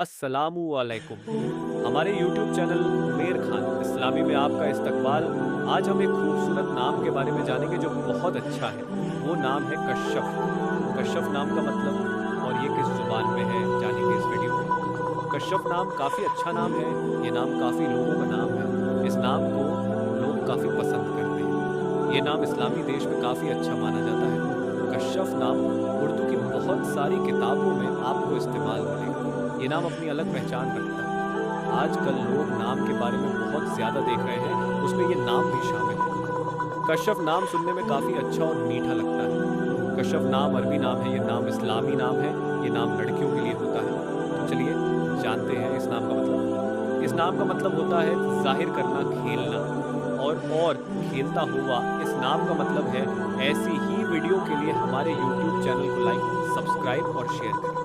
अस्सलामु अलैकुम। हमारे यूट्यूब चैनल उमेर खान इस्लामी में आपका इस्तकबाल। आज हम एक खूबसूरत नाम के बारे में जानेंगे जो बहुत अच्छा है। वो नाम है कश्यफ। कश्यफ नाम का मतलब और ये किस ज़ुबान में है जानेंगे इस वीडियो में। कश्यफ नाम काफ़ी अच्छा नाम है। ये नाम काफ़ी लोगों का नाम है। इस नाम को लोग काफ़ी पसंद करते हैं। ये नाम इस्लामी देश में काफ़ी अच्छा माना जाता है। कश्यफ नाम उर्दू की बहुत सारी किताबों में आपको इस्तेमाल मिलेगा। ये नाम अपनी अलग पहचान रखता है। आजकल लोग नाम के बारे में बहुत ज़्यादा देख रहे हैं, उसमें ये नाम भी शामिल है। कश्यफ नाम सुनने में काफ़ी अच्छा और मीठा लगता है। कश्यफ नाम अरबी नाम है, ये नाम इस्लामी नाम है, ये नाम लड़कियों के लिए होता है। तो चलिए जानते हैं इस नाम का मतलब। इस नाम का मतलब होता है ज़ाहिर करना, खेलना। और खेलता हुआ इस नाम का मतलब है। ऐसी ही वीडियो के लिए हमारे YouTube चैनल को लाइक, सब्सक्राइब और शेयर करें।